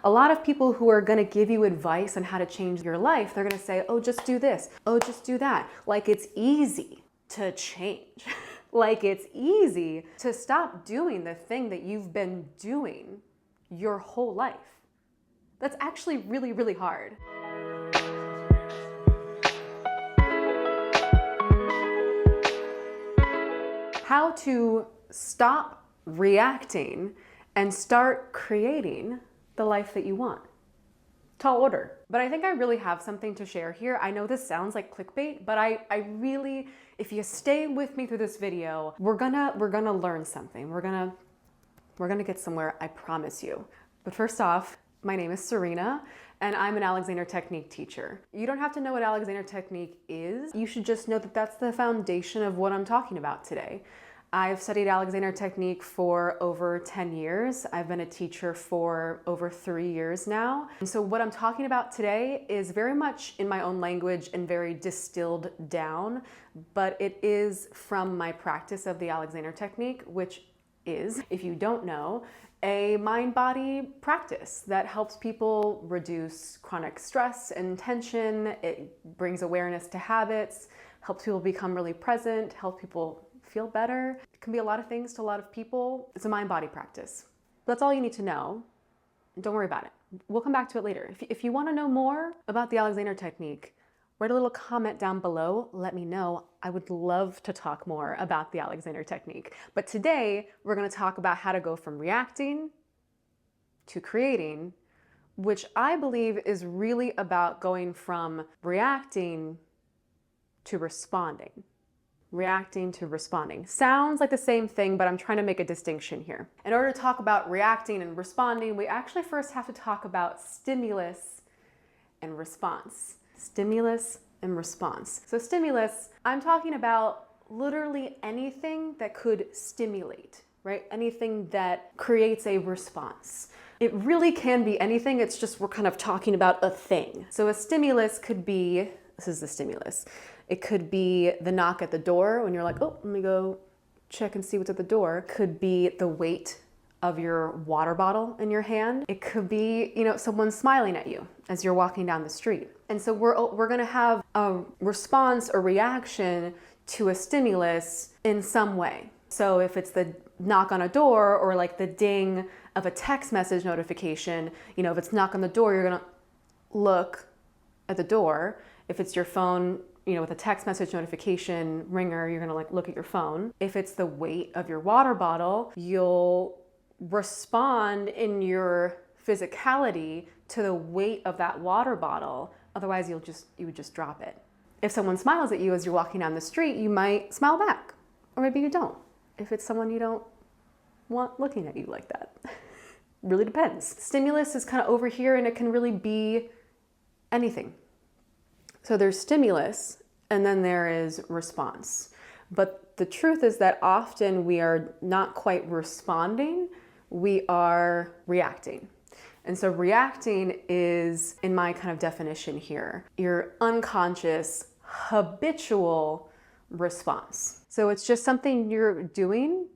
A lot of people who are gonna give you advice on how to change your life, they're gonna say, oh, just do this, oh, just do that. Like it's easy to change. Like it's easy to stop doing the thing that you've been doing your whole life. That's actually really, really hard. How to stop reacting and start creating the life that you want. Tall order. But I think I really have something to share here. I know this sounds like clickbait, but I really, if you stay with me through this video, we're gonna learn something. We're gonna get somewhere, I promise you. But first off, my name is Serena, and I'm an Alexander Technique teacher. You don't have to know what Alexander Technique is. You should just know that that's the foundation of what I'm talking about today. I've studied Alexander Technique for over 10 years. I've been a teacher for over 3 years now. And so what I'm talking about today is very much in my own language and very distilled down, but it is from my practice of the Alexander Technique, which is, if you don't know, a mind-body practice that helps people reduce chronic stress and tension. It brings awareness to habits, helps people become really present, helps people feel better. It can be a lot of things to a lot of people. It's a mind-body practice. That's all you need to know. Don't worry about it. We'll come back to it later. If you want to know more about the Alexander Technique, write a little comment down below. Let me know. I would love to talk more about the Alexander Technique. But today, we're going to talk about how to go from reacting to creating, which I believe is really about going from reacting to responding. Reacting to responding. Sounds like the same thing, but I'm trying to make a distinction here. In order to talk about reacting and responding, we actually first have to talk about stimulus and response. Stimulus and response. So stimulus, I'm talking about literally anything that could stimulate, right? Anything that creates a response. It really can be anything, it's just we're kind of talking about a thing. So a stimulus could be, this is the stimulus. It could be the knock at the door when you're like, oh, let me go check and see what's at the door. It could be the weight of your water bottle in your hand. It could be, someone smiling at you as you're walking down the street. And so we're gonna have a response or reaction to a stimulus in some way. So if it's the knock on a door or like the ding of a text message notification, if it's knock on the door, you're gonna look at the door. If it's your phone, with a text message notification ringer, you're gonna look at your phone. If it's the weight of your water bottle, you'll respond in your physicality to the weight of that water bottle. Otherwise, you would just drop it. If someone smiles at you as you're walking down the street, you might smile back, or maybe you don't. If it's someone you don't want looking at you like that. Really depends. Stimulus is kind of over here, and it can really be anything. So there's stimulus, and then there is response. But the truth is that often we are not quite responding, we are reacting. And so reacting is, in my kind of definition here, your unconscious, habitual response. So it's just something you're doing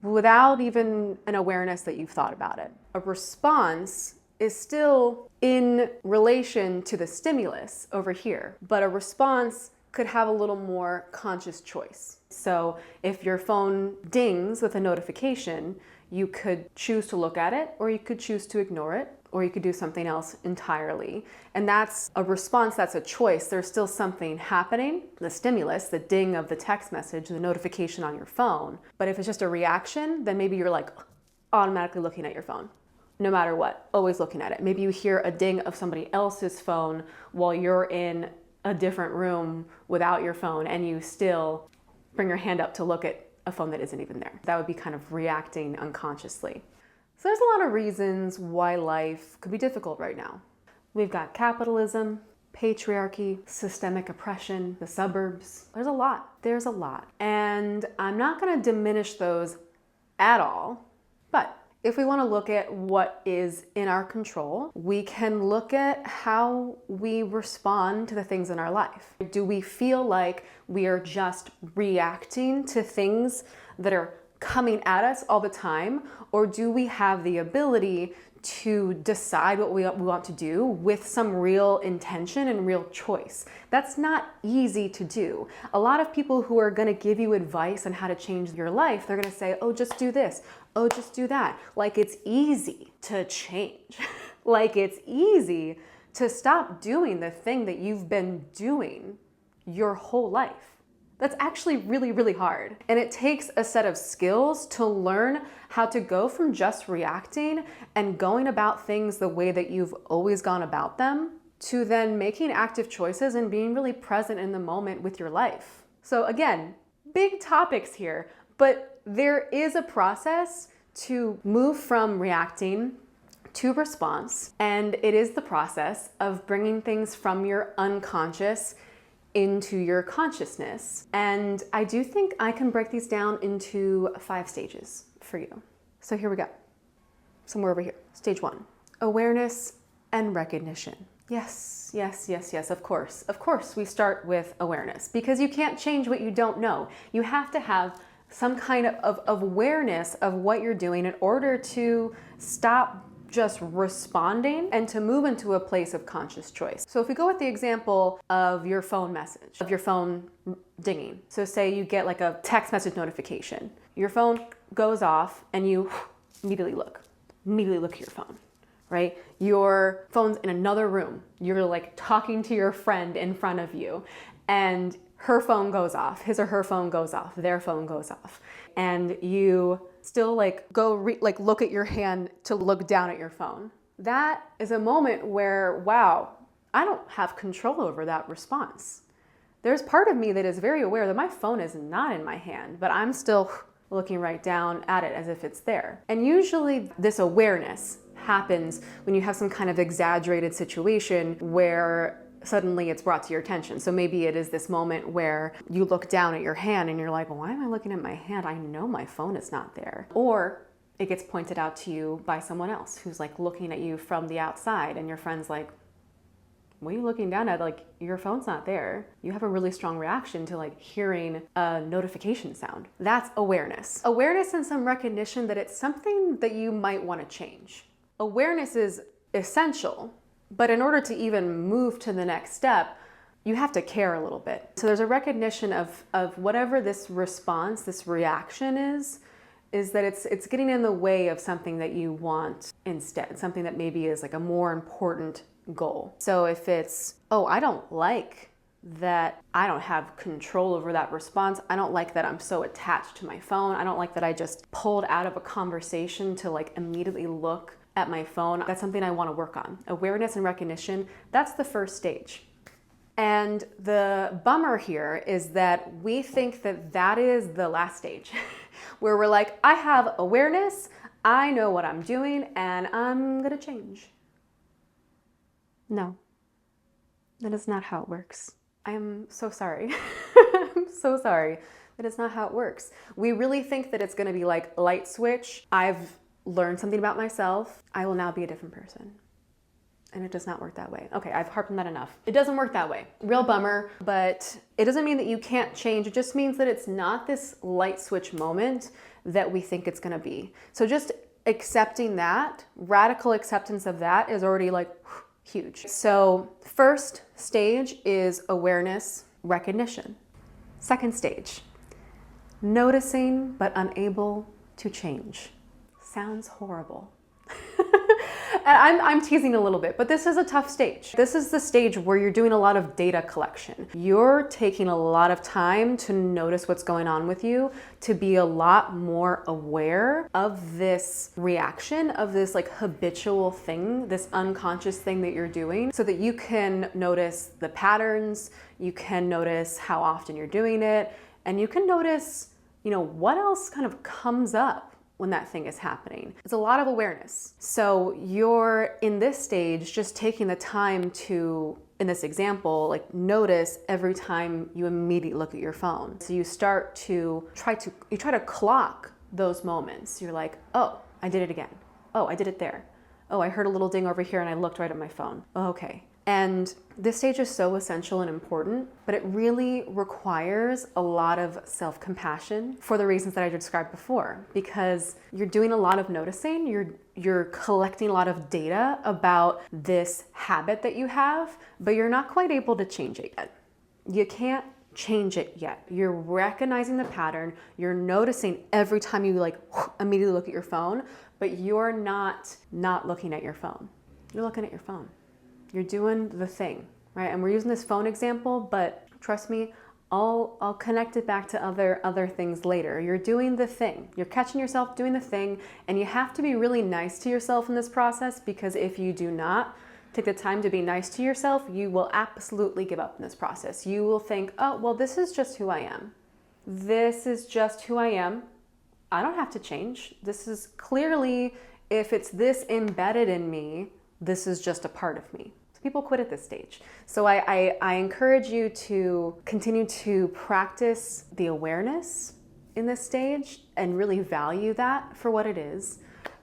without even an awareness that you've thought about it. A response is still in relation to the stimulus over here, but a response could have a little more conscious choice. So if your phone dings with a notification, you could choose to look at it, or you could choose to ignore it, or you could do something else entirely. And that's a response, that's a choice. There's still something happening, the stimulus, the ding of the text message, the notification on your phone. But if it's just a reaction, then maybe you're automatically looking at your phone. No matter what, always looking at it. Maybe you hear a ding of somebody else's phone while you're in a different room without your phone, and you still bring your hand up to look at a phone that isn't even there. That would be kind of reacting unconsciously. So there's a lot of reasons why life could be difficult right now. We've got capitalism, patriarchy, systemic oppression, the suburbs. There's a lot. And I'm not gonna diminish those at all, but if we want to look at what is in our control, we can look at how we respond to the things in our life. Do we feel like we are just reacting to things that are coming at us all the time? Or do we have the ability to decide what we want to do with some real intention and real choice. That's not easy to do. A lot of people who are going to give you advice on how to change your life, they're going to say, oh, just do this. Oh, just do that. Like it's easy to change. Like it's easy to stop doing the thing that you've been doing your whole life. That's actually really, really hard. And it takes a set of skills to learn how to go from just reacting and going about things the way that you've always gone about them to then making active choices and being really present in the moment with your life. So again, big topics here, but there is a process to move from reacting to response. And it is the process of bringing things from your unconscious into your consciousness. And I do think I can break these down into 5 stages for you. So here we go. Somewhere over here. Stage 1, awareness and recognition. Yes, yes, yes, yes, of course. Of course, we start with awareness because you can't change what you don't know. You have to have some kind of awareness of what you're doing in order to stop just responding and to move into a place of conscious choice. So if we go with the example of your phone message, of your phone dinging. So say you get like a text message notification. Your phone goes off and you immediately look at your phone, right? Your phone's in another room. You're like talking to your friend in front of you and her phone goes off, his or her phone goes off, their phone goes off. And you still like look at your hand to look down at your phone. That is a moment where, wow, I don't have control over that response. There's part of me that is very aware that my phone is not in my hand, but I'm still looking right down at it as if it's there. And usually this awareness happens when you have some kind of exaggerated situation where suddenly it's brought to your attention. So maybe it is this moment where you look down at your hand and you're like, why am I looking at my hand? I know my phone is not there. Or it gets pointed out to you by someone else who's like looking at you from the outside and your friend's like, what are you looking down at? Like your phone's not there. You have a really strong reaction to like hearing a notification sound. That's awareness. Awareness and some recognition that it's something that you might want to change. Awareness is essential. But in order to even move to the next step, you have to care a little bit. So there's a recognition of whatever this response, this reaction is that it's getting in the way of something that you want instead, something that maybe is like a more important goal. So if it's, oh, I don't like that I don't have control over that response. I don't like that I'm so attached to my phone. I don't like that I just pulled out of a conversation to like immediately look at my phone. That's something I want to work on. Awareness and recognition, that's the first stage. And the bummer here is that we think that that is the last stage, where we're like, I have awareness, I know what I'm doing, and I'm gonna change. No, that is not how it works. I am so sorry. I'm so sorry. That is not how it works. We really think that it's gonna be like light switch. I've learned something about myself. I will now be a different person. And it does not work that way. Okay, I've harped on that enough. It doesn't work that way. Real bummer, but it doesn't mean that you can't change. It just means that it's not this light switch moment that we think it's gonna be. So just accepting that, radical acceptance of that is already like huge. So first stage is awareness, recognition. Second stage, noticing but unable to change. Sounds horrible. And I'm teasing a little bit, but this is a tough stage. This is the stage where you're doing a lot of data collection. You're taking a lot of time to notice what's going on with you, to be a lot more aware of this reaction, of this like habitual thing, this unconscious thing that you're doing, so that you can notice the patterns, you can notice how often you're doing it, and you can notice, what else kind of comes up when that thing is happening. It's a lot of awareness. So you're in this stage just taking the time to, in this example, like notice every time you immediately look at your phone. So you start to try to clock those moments. You're like, oh, I did it again. Oh, I did it there. Oh, I heard a little ding over here and I looked right at my phone. Oh, okay. And this stage is so essential and important, but it really requires a lot of self-compassion for the reasons that I described before, because you're doing a lot of noticing, you're you're collecting a lot of data about this habit that you have, but you're not quite able to change it yet. You can't change it yet. You're recognizing the pattern. You're noticing every time you like immediately look at your phone, but you're not looking at your phone. You're looking at your phone. You're doing the thing, right? And we're using this phone example, but trust me, I'll connect it back to other things later. You're doing the thing. You're catching yourself doing the thing, and you have to be really nice to yourself in this process, because if you do not take the time to be nice to yourself, you will absolutely give up in this process. You will think, oh, well, this is just who I am. This is just who I am. I don't have to change. This is clearly, if it's this embedded in me, this is just a part of me. So people quit at this stage. So I encourage you to continue to practice the awareness in this stage and really value that for what it is.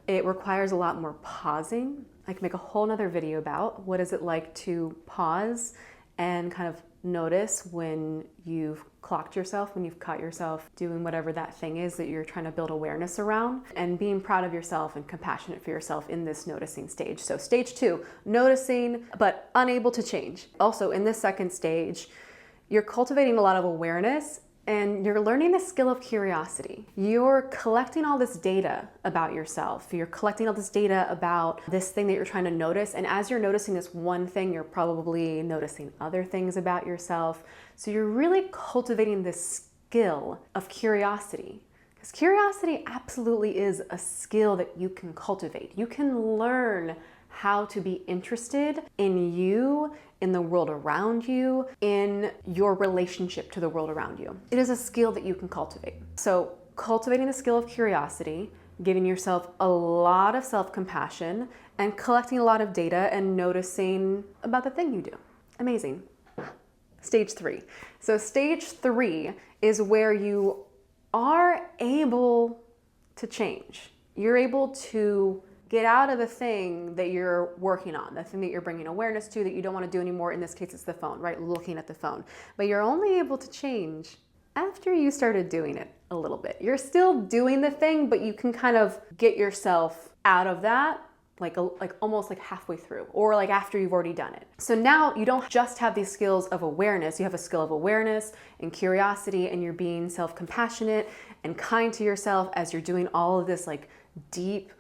It requires a lot more pausing. I can make a whole nother video about what is it like to pause and kind of notice when you've clocked yourself, when you've caught yourself doing whatever that thing is that you're trying to build awareness around, and being proud of yourself and compassionate for yourself in this noticing stage. So stage 2, noticing but unable to change. Also in this second stage, you're cultivating a lot of awareness and you're learning the skill of curiosity. You're collecting all this data about yourself. You're collecting all this data about this thing that you're trying to notice. And as you're noticing this one thing, you're probably noticing other things about yourself. So you're really cultivating this skill of curiosity. Because curiosity absolutely is a skill that you can cultivate. You can learn how to be interested in you, in the world around you, in your relationship to the world around you. It is a skill that you can cultivate. So cultivating the skill of curiosity, giving yourself a lot of self-compassion, and collecting a lot of data and noticing about the thing you do. Amazing. Stage 3. So stage 3 is where you are able to change. You're able to get out of the thing that you're working on, the thing that you're bringing awareness to that you don't want to do anymore. In this case, it's the phone, right? Looking at the phone. But you're only able to change after you started doing it a little bit. You're still doing the thing, but you can kind of get yourself out of that like almost like halfway through, or like after you've already done it. So now you don't just have these skills of awareness, you have a skill of awareness and curiosity, and you're being self-compassionate and kind to yourself as you're doing all of this like deep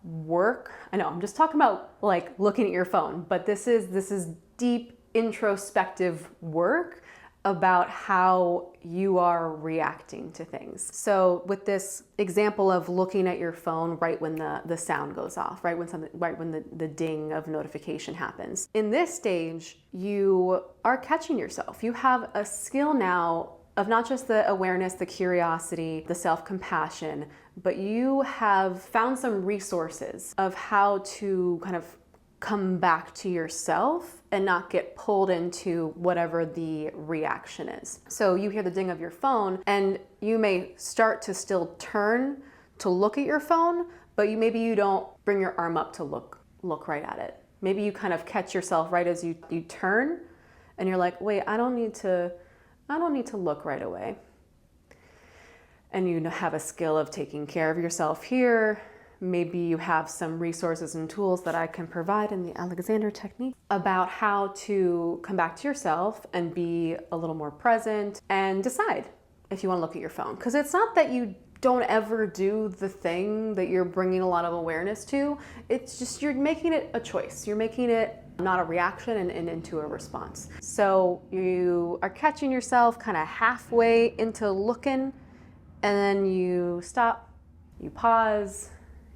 work. I know I'm just talking about like looking at your phone, but this is deep introspective work about how you are reacting to things. So with this example of looking at your phone right when the sound goes off, right when the ding of notification happens. In this stage, you are catching yourself. You have a skill now of not just the awareness, the curiosity, the self-compassion, but you have found some resources of how to kind of come back to yourself and not get pulled into whatever the reaction is. So you hear the ding of your phone and you may start to still turn to look at your phone, but maybe you don't bring your arm up to look right at it. Maybe you kind of catch yourself right as you turn and you're like, wait, I don't need to look right away. And you have a skill of taking care of yourself here. Maybe you have some resources and tools that I can provide in the Alexander technique about how to come back to yourself and be a little more present and decide if you want to look at your phone. Because it's not that you don't ever do the thing that you're bringing a lot of awareness to. It's just you're making it a choice. You're making it not a reaction and into a response. So you are catching yourself kind of halfway into looking, and then you stop, you pause,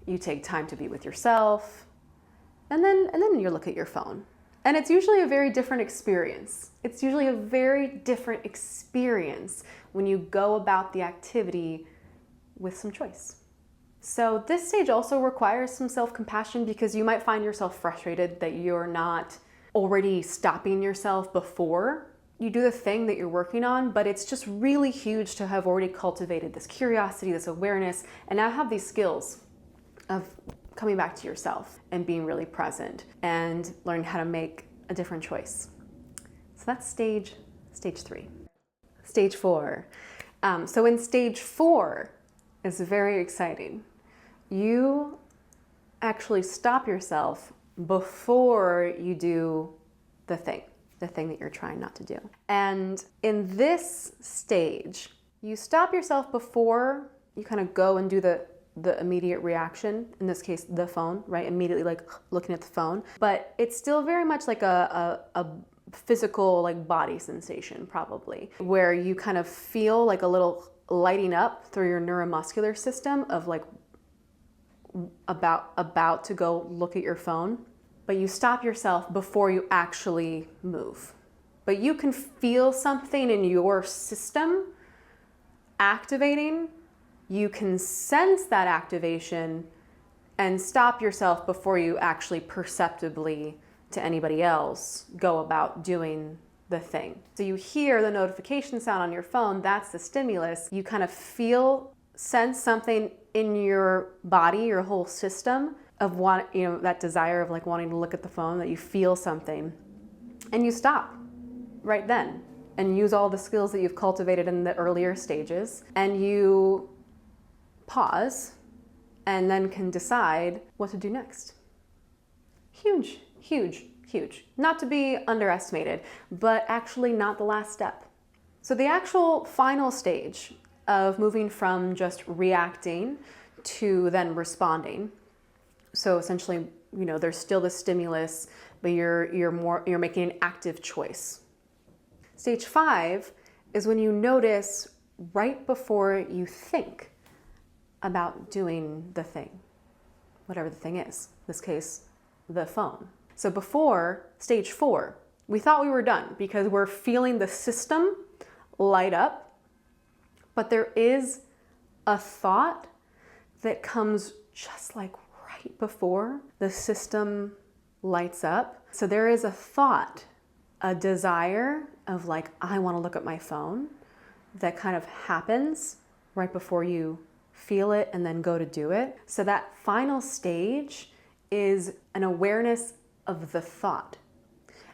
you take time to be with yourself, and then you look at your phone. And it's usually a very different experience. It's usually a very different experience when you go about the activity with some choice. So this stage also requires some self-compassion, because you might find yourself frustrated that you're not already stopping yourself before you do the thing that you're working on, but it's just really huge to have already cultivated this curiosity, this awareness, and now have these skills of coming back to yourself and being really present and learning how to make a different choice. So that's stage 3. Stage 4. So in stage 4 is very exciting. You actually stop yourself before you do the thing that you're trying not to do. And in this stage, you stop yourself before you kind of go and do the immediate reaction, in this case, the phone, right? Immediately like looking at the phone. But it's still very much like a physical like body sensation probably, where you kind of feel like a little lighting up through your neuromuscular system of like about to go look at your phone. But you stop yourself before you actually move. But you can feel something in your system activating. You can sense that activation and stop yourself before you actually perceptibly to anybody else go about doing the thing. So you hear the notification sound on your phone, that's the stimulus. You kind of sense something in your body, your whole system of that desire of like wanting to look at the phone, that you feel something, and you stop right then and use all the skills that you've cultivated in the earlier stages, and you pause and then can decide what to do next. Huge, huge, huge. Not to be underestimated, but actually not the last step. So the actual final stage of moving from just reacting to then responding. So essentially, there's still the stimulus, but you're making an active choice. Stage 5 is when you notice right before you think about doing the thing, whatever the thing is, in this case, the phone. So before stage 4, we thought we were done because we're feeling the system light up, but there is a thought that comes just like right before the system lights up. So there is a thought, a desire of like, I want to look at my phone, that kind of happens right before you feel it and then go to do it. So that final stage is an awareness of the thought.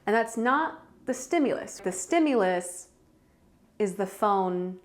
And that's not the stimulus. The stimulus is the phone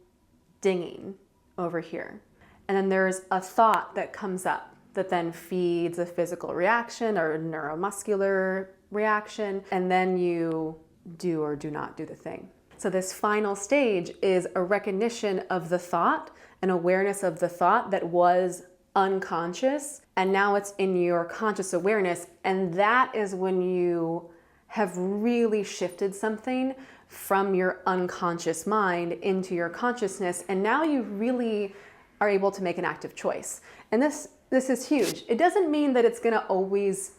dinging over here. And then there's a thought that comes up that then feeds a physical reaction or a neuromuscular reaction, and then you do or do not do the thing. So this final stage is a recognition of the thought, an awareness of the thought that was unconscious, and now it's in your conscious awareness, and that is when you have really shifted something from your unconscious mind into your consciousness, and now you really are able to make an active choice. And this is huge. It doesn't mean that it's gonna always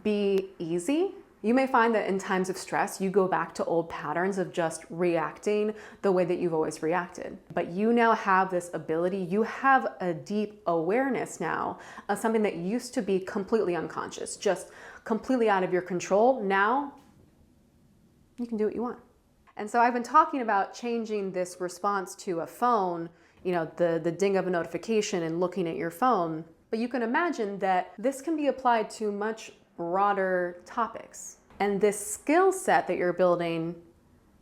be easy. You may find that in times of stress, you go back to old patterns of just reacting the way that you've always reacted. But you now have this ability, you have a deep awareness now of something that used to be completely unconscious, just completely out of your control. Now, you can do what you want. And so I've been talking about changing this response to a phone, the ding of a notification and looking at your phone. But you can imagine that this can be applied to much broader topics. And this skill set that you're building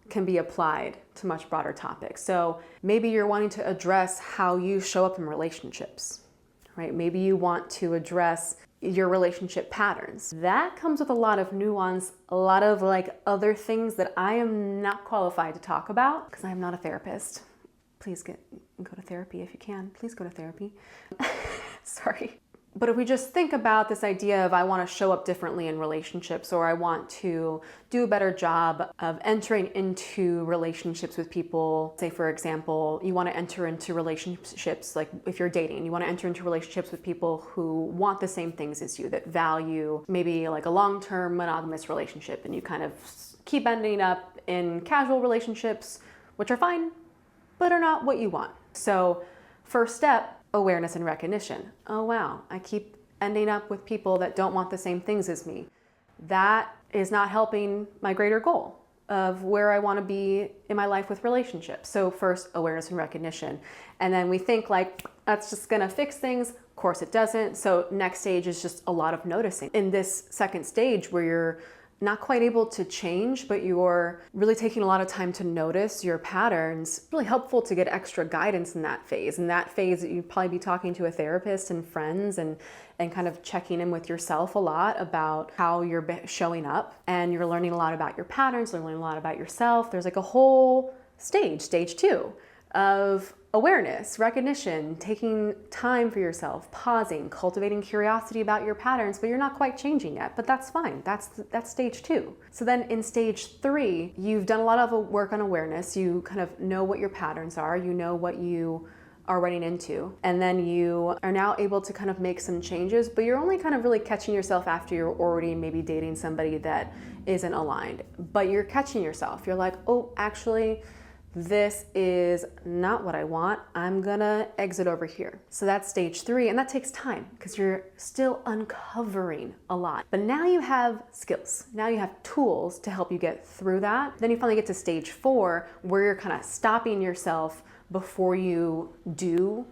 can be applied to much broader topics. So maybe you're wanting to address how you show up in relationships, right? Maybe you want to address your relationship patterns. That comes with a lot of nuance, a lot of like other things that I am not qualified to talk about because I am not a therapist. Please go to therapy if you can. Please go to therapy. Sorry. But if we just think about this idea of I want to show up differently in relationships, or I want to do a better job of entering into relationships with people, say for example, you want to enter into relationships, like if you're dating, you want to enter into relationships with people who want the same things as you, that value maybe like a long-term monogamous relationship, and you kind of keep ending up in casual relationships, which are fine, but are not what you want. So first step, awareness and recognition. Oh wow, I keep ending up with people that don't want the same things as me. That is not helping my greater goal of where I want to be in my life with relationships. So first, awareness and recognition. And then we think like, that's just gonna fix things. Of course it doesn't. So next stage is just a lot of noticing. In this second stage where you're not quite able to change, but you're really taking a lot of time to notice your patterns, it's really helpful to get extra guidance in that phase. In that phase, you'd probably be talking to a therapist and friends and kind of checking in with yourself a lot about how you're showing up. And you're learning a lot about your patterns, learning a lot about yourself. There's like a whole stage 2 of awareness, recognition, taking time for yourself, pausing, cultivating curiosity about your patterns, but you're not quite changing yet, but that's fine. That's stage 2. So then in stage 3, you've done a lot of work on awareness. You kind of know what your patterns are, you know what you are running into, and then you are now able to kind of make some changes, but you're only kind of really catching yourself after you're already maybe dating somebody that isn't aligned. But you're catching yourself. You're like, oh, actually, this is not what I want. I'm gonna exit over here. So that's stage 3, and that takes time because you're still uncovering a lot. But now you have skills. Now you have tools to help you get through that. Then you finally get to stage 4, where you're kind of stopping yourself before you do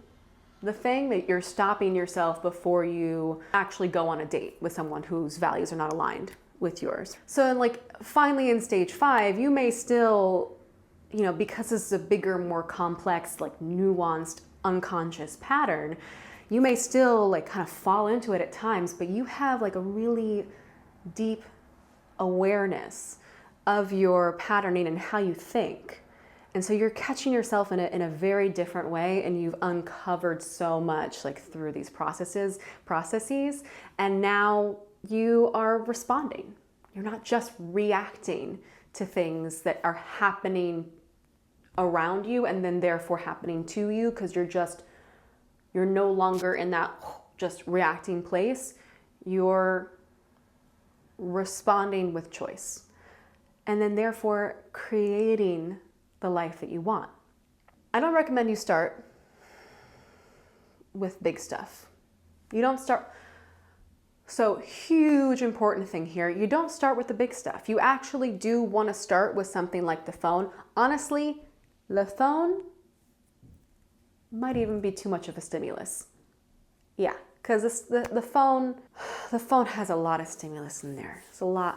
the thing, that you're stopping yourself before you actually go on a date with someone whose values are not aligned with yours. So like finally in stage 5, you may still, because this is a bigger, more complex, like nuanced, unconscious pattern, you may still like kind of fall into it at times, but you have like a really deep awareness of your patterning and how you think. And so you're catching yourself in a very different way, and you've uncovered so much like through these processes, and now you are responding. You're not just reacting to things that are happening around you and then therefore happening to you, because you're no longer in that just reacting place. You're responding with choice, and then therefore creating the life that you want. I don't recommend you start with big stuff. You don't start. So huge important thing here, you don't start with the big stuff. You actually do want to start with something like the phone. Honestly, the phone might even be too much of a stimulus. Yeah, because the phone has a lot of stimulus in there.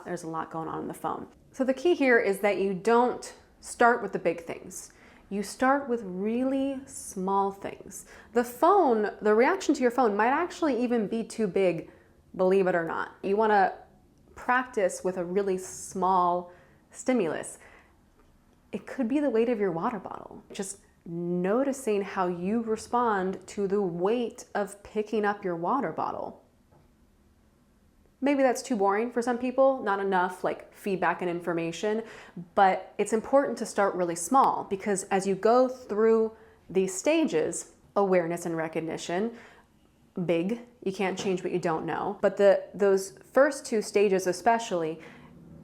There's a lot going on in the phone. So the key here is that you don't start with the big things. You start with really small things. The reaction to your phone might actually even be too big, believe it or not. You want to practice with a really small stimulus. It could be the weight of your water bottle. Just noticing how you respond to the weight of picking up your water bottle. Maybe that's too boring for some people, not enough like feedback and information, but it's important to start really small, because as you go through these stages, awareness and recognition, big, you can't change what you don't know, but those first 2 stages especially,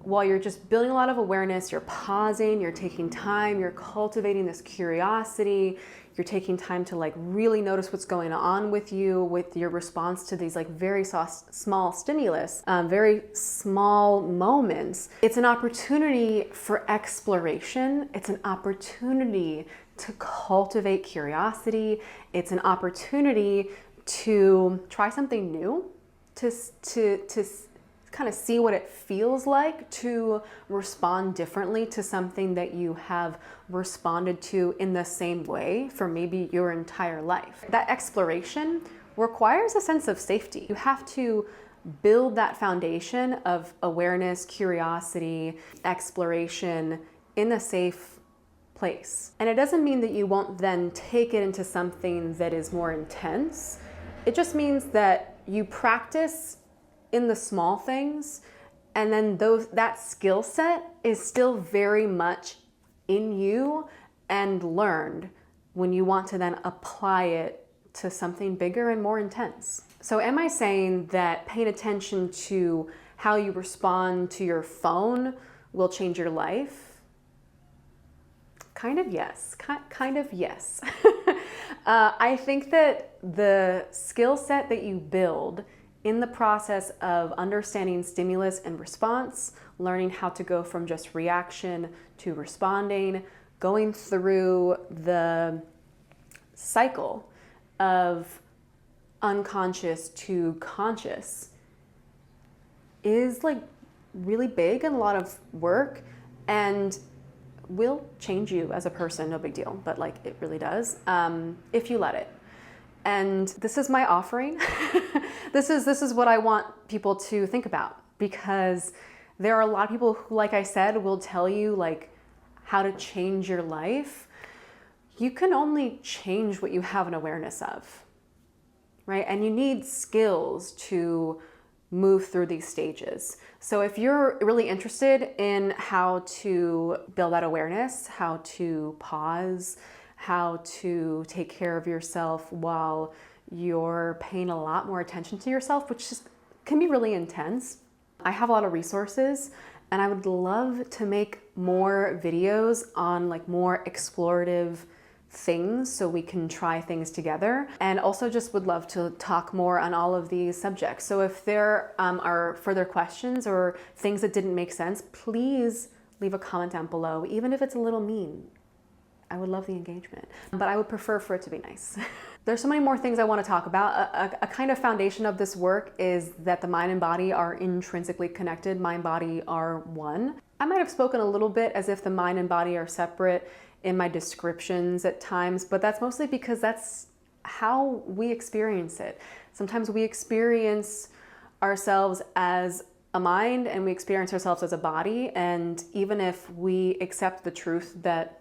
while you're just building a lot of awareness, you're pausing, you're taking time, you're cultivating this curiosity, you're taking time to like really notice what's going on with you, with your response to these like very small stimulus, very small moments. It's an opportunity for exploration. It's an opportunity to cultivate curiosity. It's an opportunity to try something new, to kind of see what it feels like to respond differently to something that you have responded to in the same way for maybe your entire life. That exploration requires a sense of safety. You have to build that foundation of awareness, curiosity, exploration in a safe place. And it doesn't mean that you won't then take it into something that is more intense. It just means that you practice in the small things, and then that skill set is still very much in you and learned when you want to then apply it to something bigger and more intense. So am I saying that paying attention to how you respond to your phone will change your life? Kind of yes. Kind of yes. I think that the skill set that you build in the process of understanding stimulus and response, learning how to go from just reaction to responding, going through the cycle of unconscious to conscious, is like really big and a lot of work, and will change you as a person, no big deal, but like it really does, if you let it. And this is my offering. This is what I want people to think about, because there are a lot of people who, like I said, will tell you like how to change your life. You can only change what you have an awareness of, right? And you need skills to move through these stages. So if you're really interested in how to build that awareness, how to pause, how to take care of yourself while you're paying a lot more attention to yourself, which can be really intense, I have a lot of resources, and I would love to make more videos on like more explorative things so we can try things together, and also just would love to talk more on all of these subjects. So if there are further questions or things that didn't make sense, please leave a comment down below, even if it's a little mean. I would love the engagement, but I would prefer for it to be nice. There's so many more things I want to talk about. A kind of foundation of this work is that the mind and body are intrinsically connected. Mind, body are one. I might have spoken a little bit as if the mind and body are separate in my descriptions at times, but that's mostly because that's how we experience it. Sometimes we experience ourselves as a mind and we experience ourselves as a body, and even if we accept the truth that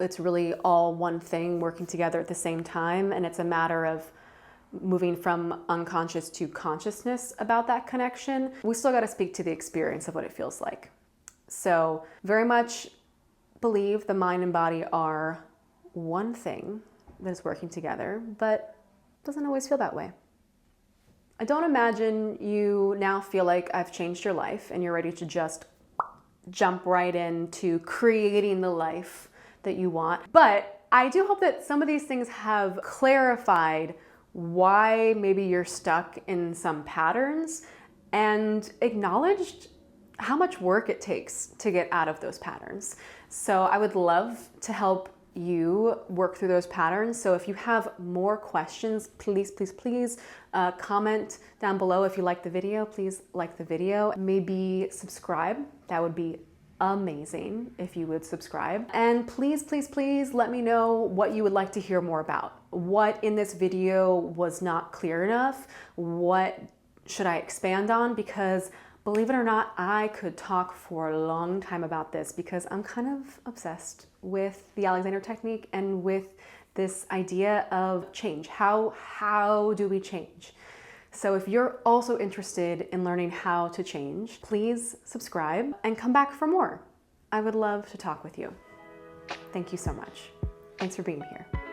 it's really all one thing working together at the same time, and it's a matter of moving from unconscious to consciousness about that connection, we still got to speak to the experience of what it feels like. So very much believe the mind and body are one thing that is working together, but doesn't always feel that way. I don't imagine you now feel like I've changed your life and you're ready to just jump right into creating the life that you want. But I do hope that some of these things have clarified why maybe you're stuck in some patterns and acknowledged how much work it takes to get out of those patterns. So I would love to help you work through those patterns. So if you have more questions, please comment down below. If you like the video, please like the video. Maybe subscribe. That would be amazing if you would subscribe. And please let me know what you would like to hear more about. What in this video was not clear enough? What should I expand on? Because believe it or not, I could talk for a long time about this because I'm kind of obsessed with the Alexander Technique and with this idea of change. How do we change? So if you're also interested in learning how to change, please subscribe and come back for more. I would love to talk with you. Thank you so much. Thanks for being here.